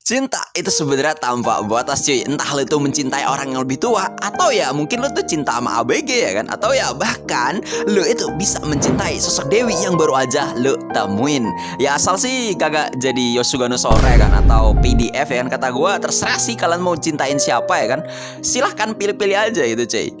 Cinta itu sebenarnya tanpa batas cuy. Entah lo itu mencintai orang yang lebih tua, atau ya mungkin lo tuh cinta sama ABG ya kan, atau ya bahkan lo itu bisa mencintai sosok Dewi yang baru aja lo temuin. Ya asal sih kagak jadi Yosugano Sore kan, atau PDF ya kan. Kata gue terserah sih kalian mau cintain siapa ya kan. Silahkan pilih-pilih aja gitu cuy.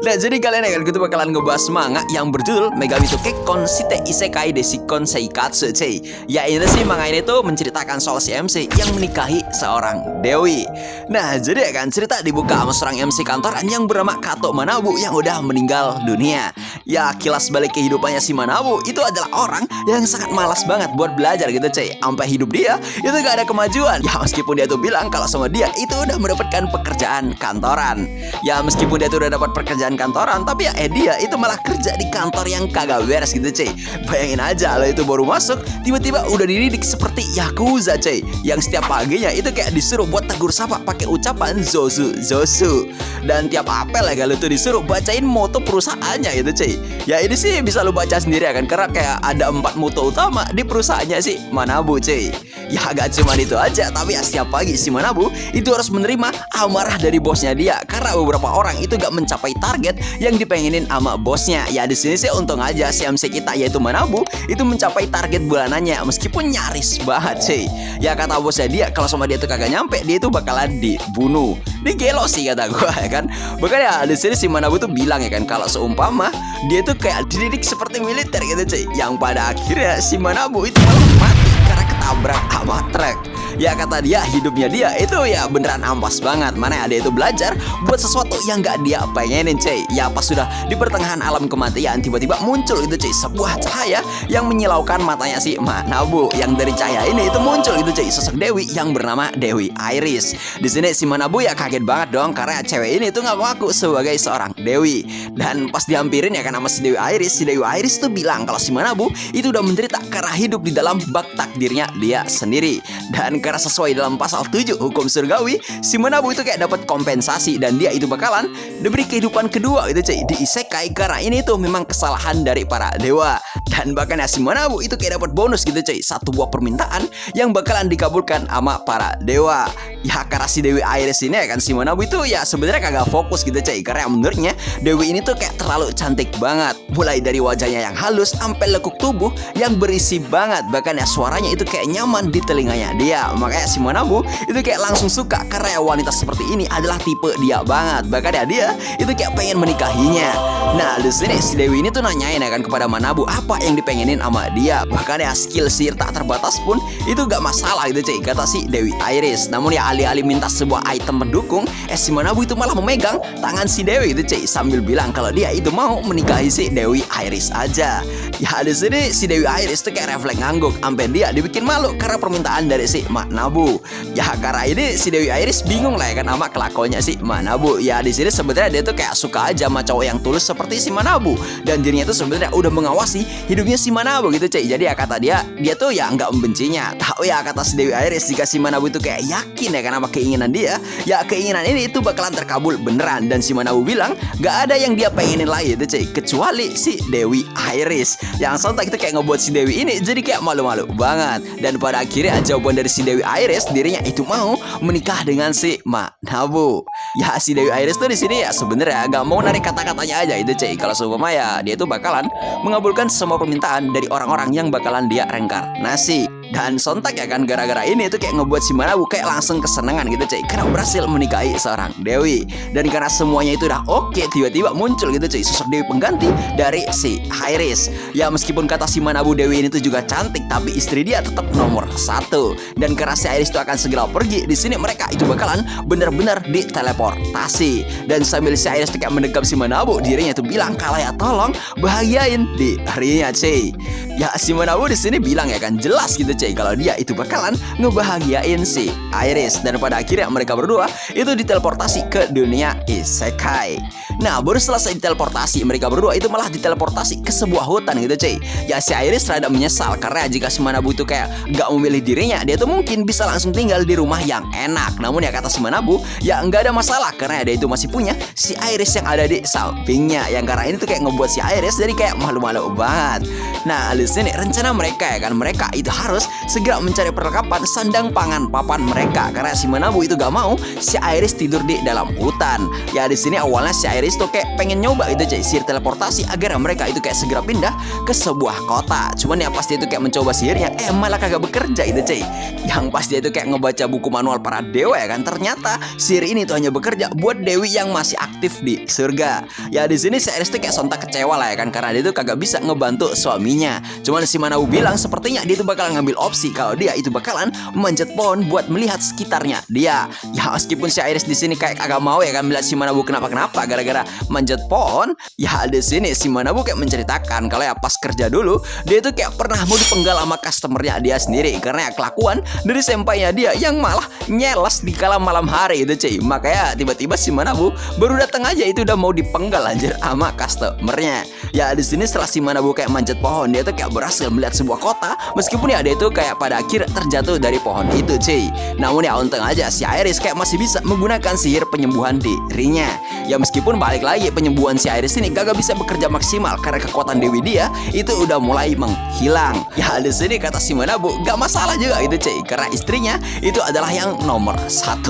Nah jadi kalian ya kan, gue tuh bakalan ngebahas manga yang berjudul Megami to Kekkon Shite Isekai Desikon Seikatsu cuy. Ya ini sih manga ini tuh menceritakan soal si MC yang menikahi seorang Dewi. Nah jadi ya kan, cerita dibuka sama seorang MC kantoran yang bernama Kato Manabu yang udah meninggal dunia. Ya kilas balik kehidupannya si Manabu itu adalah orang yang sangat malas banget buat belajar gitu cuy. Sampai hidup dia itu gak ada kemajuan. Ya meskipun dia tuh bilang kalau sama dia itu udah mendapatkan pekerjaan kantoran. Ya meskipun dia tuh udah dapat pekerjaan kantoran, tapi ya dia itu malah kerja di kantor yang kagak beres gitu cuy. Bayangin aja lo itu baru masuk tiba-tiba udah dididik seperti Yakuza cuy, yang setiap paginya itu kayak disuruh buat tegur sapa pakai ucapan Zosu Zosu, dan tiap apel ya kalau tuh disuruh bacain moto perusahaannya gitu cuy. Ya ini sih bisa lo baca sendiri ya kan, karena kayak ada 4 moto utama di perusahaannya si Manabu cuy. Ya gak cuma itu aja, tapi ya setiap pagi si Manabu itu harus menerima amarah dari bosnya dia karena beberapa orang itu gak mencapai target yang dipengenin sama bosnya. Ya di sini sih untung aja si MC kita yaitu Manabu itu mencapai target bulanannya meskipun nyaris banget cuy. Ya kata bosnya dia kalau sama dia tuh kagak nyampe, dia itu bakalan dibunuh. Ini gelo sih kata gue ya kan. Bahkan ya di sini si Manabu tuh bilang ya kan, kalau seumpama dia tuh kayak dididik seperti militer gitu cuy. Yang pada akhirnya si Manabu itu malah mati karena ketabrak sama truk. Ya kata dia hidupnya dia itu ya beneran ampas banget. Mana ada itu belajar buat sesuatu yang gak dia pengenin cuy. Ya pas sudah di pertengahan alam kematian tiba-tiba muncul itu cuy sebuah cahaya yang menyilaukan matanya si Manabu. Yang dari cahaya ini itu muncul itu cuy sosok Dewi yang bernama Dewi Iris. Di sini si Manabu ya kaget banget dong karena cewek ini tuh gak mengaku sebagai seorang Dewi. Dan pas dihampirin ya kan sama si Dewi Iris tuh bilang kalau si Manabu itu udah menderita karena hidup di dalam bak takdirnya dia sendiri. Dan karena sesuai dalam pasal 7 hukum surgawi, si Manabu itu kayak dapat kompensasi dan dia itu bakalan diberi kehidupan kedua gitu cuy di isekai, karena ini tuh memang kesalahan dari para dewa. Dan bahkan ya si Manabu itu kayak dapat bonus gitu cuy, satu buah permintaan yang bakalan dikabulkan sama para dewa. Ya karena si Dewi Iris ini ya kan, si Manabu itu ya sebenarnya kagak fokus gitu cuy, karena menurutnya Dewi ini tuh kayak terlalu cantik banget, mulai dari wajahnya yang halus sampai lekuk tubuh yang berisi banget. Bahkan ya suaranya itu kayak nyaman di telinganya dia. Makanya si Manabu itu kayak langsung suka karena ya wanita seperti ini adalah tipe dia banget. Bahkan ya dia itu kayak pengen menikahinya. Nah di sini si Dewi ini tuh nanyain ya kan kepada Manabu apa yang dipengenin sama dia. Bahkan ya skill sihir tak terbatas pun itu gak masalah gitu cuy, kata si Dewi Iris. Namun ya alih-alih minta sebuah item pendukung, si Manabu itu malah memegang tangan si Dewi gitu cuy, sambil bilang kalau dia itu mau menikahi si Dewi Iris aja. Ya di sini si Dewi Iris tuh kayak refleks ngangguk, sampai dia dibikin malu karena permintaan dari si Manabu. Ya karena ini si Dewi Iris bingung lah ya kan sama kelakuannya si Manabu. Ya di sini sebenarnya dia tuh kayak suka aja sama cowok yang tulus seperti si Manabu, dan dirinya tuh sebenarnya udah mengawasi hidupnya si Manabu gitu cuy. Jadi ya kata dia tuh ya nggak membencinya. Tahu ya kata si Dewi Iris, jika si Manabu itu kayak yakin ya kan sama keinginan dia, ya keinginan ini itu bakalan terkabul beneran. Dan si Manabu bilang nggak ada yang dia pengenin lagi itu cuy kecuali si Dewi Iris. Yang sontak itu kayak ngebuat si Dewi ini jadi kayak malu-malu banget. Dan pada akhirnya jawaban dari si Dewi Iris, dirinya itu mau menikah dengan si Manabu. Ya si Dewi Iris tuh di sini ya sebenarnya nggak mau narik kata-katanya aja itu cuy. Kalau seumpama ya dia tuh bakalan mengabulkan semua permintaan dari orang-orang yang bakalan dia reinkarnasi. Dan sontak ya kan, gara-gara ini itu kayak ngebuat si Manabu kayak langsung kesenangan gitu cuy, karena berhasil menikahi seorang Dewi. Dan karena semuanya itu udah oke, tiba-tiba muncul gitu cuy sosok Dewi pengganti dari si Iris. Ya meskipun kata si Manabu Dewi ini tuh juga cantik, tapi istri dia tetap nomor 1. Dan karena si Iris itu akan segera pergi, di sini mereka itu bakalan bener-bener diteleportasi. Dan sambil si Iris tuh kayak mendekam si Manabu, dirinya tuh bilang kalau ya tolong bahagiain dirinya cuy. Ya si Manabu di sini bilang ya kan jelas gitu cuy kalau dia itu bakalan ngebahagiain si Iris. Dan pada akhirnya mereka berdua itu diteleportasi ke dunia isekai. Nah baru selesai diteleportasi, mereka berdua itu malah diteleportasi ke sebuah hutan gitu cuy. Ya si Iris rada menyesal karena jika si Manabu itu kayak gak memilih dirinya, dia tuh mungkin bisa langsung tinggal di rumah yang enak. Namun ya kata si Manabu ya nggak ada masalah karena dia itu masih punya si Iris yang ada di sampingnya. Yang karena ini tuh kayak ngebuat si Iris jadi kayak malu-malu banget. Nah di sini rencana mereka ya kan, mereka itu harus segera mencari perlengkapan sandang pangan papan mereka karena si Manabu itu gak mau si Iris tidur di dalam hutan. Ya di sini awalnya si Iris tuh kayak pengen nyoba itu cuy sihir teleportasi agar mereka itu kayak segera pindah ke sebuah kota. Cuman ya pasti itu kayak mencoba sihirnya malah kagak bekerja itu cuy. Yang pasti itu kayak ngebaca buku manual para dewa ya kan, ternyata sihir ini tuh hanya bekerja buat dewi yang masih aktif di surga. Ya di sini si Iris tuh kayak sontak kecewa lah ya kan, karena dia tuh kagak bisa ngebantu suaminya. Cuman si Manabu bilang sepertinya dia tuh bakal ngambil opsi kalau dia itu bakalan memanjat pohon buat melihat sekitarnya dia. Ya meskipun si Iris di sini kayak kagak mau ya kan melihat si Manabu kenapa-kenapa gara-gara manjat pohon. Ya di sini si Manabu kayak menceritakan kalau ya pas kerja dulu dia tuh kayak pernah mau dipenggal sama customernya dia sendiri karena ya kelakuan dari sempainya dia yang malah nyeles di kala malam hari itu cuy. Makanya tiba-tiba si Manabu baru datang aja itu udah mau dipenggal anjir sama customernya. Ya di sini setelah si Manabu kayak manjat pohon, dia tuh kayak berhasil melihat sebuah kota meskipun ya dia tuh kayak pada akhir terjatuh dari pohon itu cuy. Namun ya untung aja si Iris kayak masih bisa menggunakan sihir penyembuhan dirinya. Ya meskipun balik lagi penyembuhan si Iris ini gak bisa bekerja maksimal karena kekuatan dewi dia itu udah mulai menghilang. Ya di sini kata si Manabu gak masalah juga itu cuy, karena istrinya itu adalah yang nomor 1.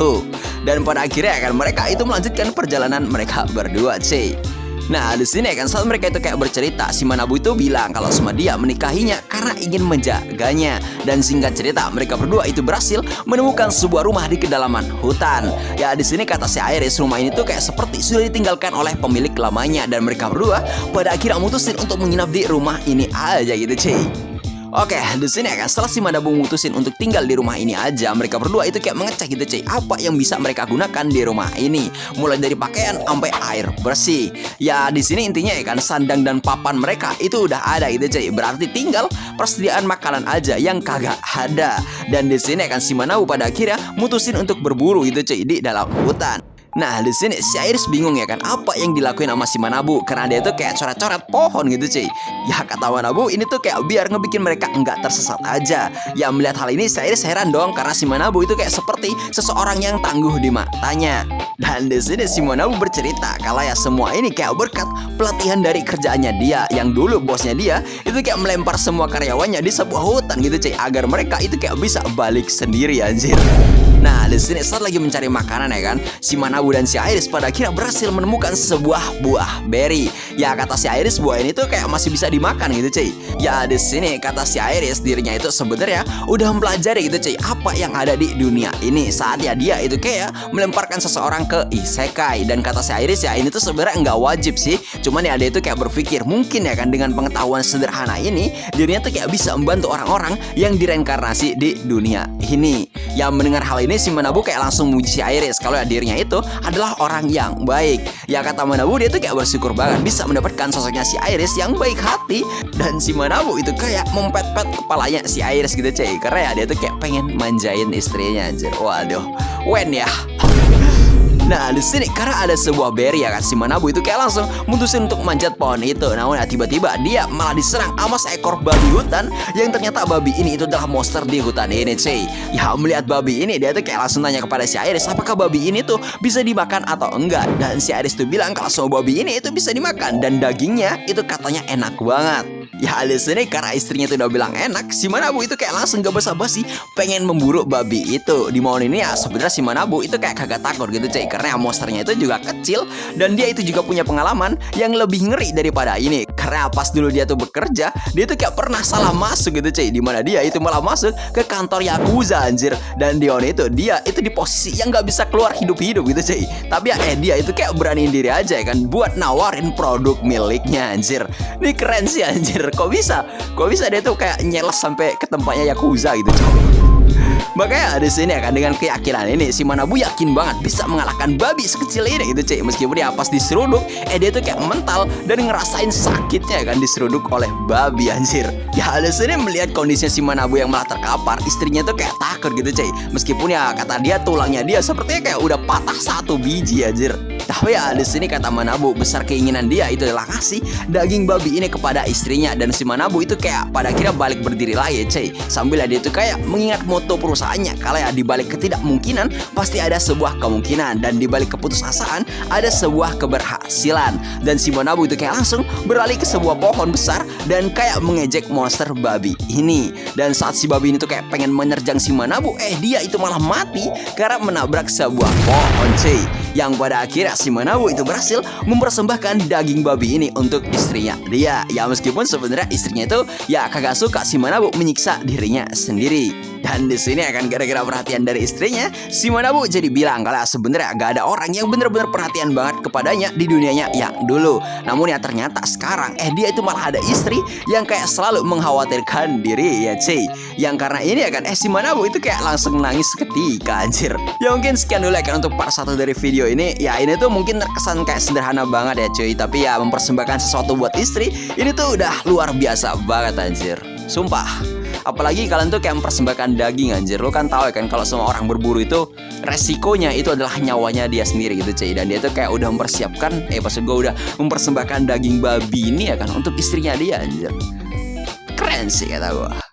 Dan pada akhirnya kan mereka itu melanjutkan perjalanan mereka berdua cuy. Nah di sini kan saat mereka itu kayak bercerita, si Manabu itu bilang kalau sama dia menikahinya karena ingin menjaganya. Dan singkat cerita mereka berdua itu berhasil menemukan sebuah rumah di kedalaman hutan. Ya di sini kata si Iris rumah ini tuh kayak seperti sudah ditinggalkan oleh pemilik lamanya, dan mereka berdua pada akhirnya memutusin untuk menginap di rumah ini aja gitu cuy. Oke, di sini kan setelah si Manabu memutusin untuk tinggal di rumah ini aja, mereka berdua itu kayak mengecek gitu cuy, apa yang bisa mereka gunakan di rumah ini, mulai dari pakaian sampai air bersih. Ya di sini intinya ya kan sandang dan papan mereka itu udah ada gitu cuy, berarti tinggal persediaan makanan aja yang kagak ada. Dan di sini kan si Manabu pada akhirnya mutusin untuk berburu gitu cuy di dalam hutan. Nah di sini si Iris bingung ya kan apa yang dilakuin sama si Manabu karena dia tuh kayak coret-coret pohon gitu cuy. Ya kata Manabu ini tuh kayak biar ngebikin mereka enggak tersesat aja. Ya melihat hal ini si Iris heran dong karena si Manabu itu kayak seperti seseorang yang tangguh di matanya. Dan di sini si Manabu bercerita kalau ya semua ini kayak berkat pelatihan dari kerjaannya dia, yang dulu bosnya dia itu kayak melempar semua karyawannya di sebuah hutan gitu cuy agar mereka itu kayak bisa balik sendiri anjir. Nah di sini saat lagi mencari makanan ya kan, si Manabu dan si Iris pada akhirnya berhasil menemukan sebuah buah berry. Ya kata si Iris buah ini tuh kayak masih bisa dimakan gitu cuy. Ya di sini kata si Iris dirinya itu sebenarnya udah mempelajari gitu cuy apa yang ada di dunia ini. Saatnya dia itu kayak melemparkan seseorang ke isekai. Dan kata si Iris ya ini tuh sebenarnya nggak wajib sih, cuman ya dia itu kayak berpikir mungkin ya kan dengan pengetahuan sederhana ini dirinya tuh kayak bisa membantu orang-orang yang direinkarnasi di dunia ini. Yang mendengar hal ini si Manabu kayak langsung memuji si Iris kalau ya dirinya itu adalah orang yang baik. Ya kata Manabu dia tuh kayak bersyukur banget bisa mendapatkan sosoknya si Iris yang baik hati. Dan si Manabu itu kayak mempet-pet kepalanya si Iris gitu cuy, karena ya dia tuh kayak pengen manjain istrinya anjir. Waduh, wen ya. Nah di sini karena ada sebuah berry ya kan, si Manabu itu kayak langsung mutusin untuk manjat pohon itu. Namun ya tiba-tiba dia malah diserang sama seekor babi hutan yang ternyata babi ini itu adalah monster di hutan ini cuy. Ya melihat babi ini dia tuh kayak langsung tanya kepada si Iris apakah babi ini tuh bisa dimakan atau enggak. Dan si Iris tuh bilang kalau semua babi ini itu bisa dimakan dan dagingnya itu katanya enak banget. Ya di sini karena istrinya tuh udah bilang enak, si Manabu itu kayak langsung gak basa-basi pengen memburu babi itu. Di momen ini ya sebenarnya si Manabu itu kayak kagak takut gitu cuy, karena monsternya itu juga kecil dan dia itu juga punya pengalaman yang lebih ngeri daripada ini. Karena pas dulu dia tuh bekerja, dia tuh kayak pernah salah masuk gitu cuy, dimana dia itu malah masuk ke kantor Yakuza anjir. Dan dia itu di posisi yang gak bisa keluar hidup-hidup gitu cuy. Tapi ya dia itu kayak beraniin diri aja ya kan buat nawarin produk miliknya anjir. Ini keren sih anjir. Kok bisa dia tuh kayak nyeles sampai ke tempatnya Yakuza gitu cuy. Makanya di sini ya kan dengan keyakinan ini si Manabu yakin banget bisa mengalahkan babi sekecil ini gitu cuy. Meskipun dia pas diseruduk dia tuh kayak mental dan ngerasain sakitnya kan diseruduk oleh babi anjir. Ya di sini melihat kondisinya si Manabu yang malah terkapar, istrinya tuh kayak takut gitu cuy. Meskipun ya kata dia tulangnya dia sepertinya kayak udah patah satu biji anjir. Tapi ya di sini kata Manabu, besar keinginan dia itu adalah kasih daging babi ini kepada istrinya. Dan si Manabu itu kayak pada akhirnya balik berdiri lagi cuy. Sambil dia itu kayak mengingat moto perusahaannya, kalau ya di balik ketidakmungkinan pasti ada sebuah kemungkinan, dan di balik keputusasaan ada sebuah keberhasilan. Dan si Manabu itu kayak langsung beralih ke sebuah pohon besar dan kayak mengejek monster babi ini. Dan saat si babi ini tuh kayak pengen menerjang si Manabu, dia itu malah mati karena menabrak sebuah pohon cuy. Yang pada akhirnya si Manabu itu berhasil mempersembahkan daging babi ini untuk istrinya dia. Ya meskipun sebenarnya istrinya itu ya kagak suka si Manabu menyiksa dirinya sendiri. Dan di sini akan gara-gara perhatian dari istrinya, si Manabu jadi bilang kalau sebenarnya gak ada orang yang benar-benar perhatian banget kepadanya di dunianya yang dulu. Namun ya ternyata sekarang dia itu malah ada istri yang kayak selalu mengkhawatirkan diri ya cuy. Yang karena ini ya kan si Manabu itu kayak langsung nangis seketika anjir. Ya mungkin sekian dulu ya kan untuk part 1 dari video ini. Ya ini tuh mungkin terkesan kayak sederhana banget ya cuy, tapi ya mempersembahkan sesuatu buat istri ini tuh udah luar biasa banget anjir. Sumpah. Apalagi kalian tuh kayak mempersembahkan daging anjir. Lo kan tahu ya kan kalau semua orang berburu itu resikonya itu adalah nyawanya dia sendiri gitu cuy. Dan dia tuh kayak udah mempersiapkan maksud gue udah mempersembahkan daging babi ini ya kan untuk istrinya dia anjir. Keren sih kata gue.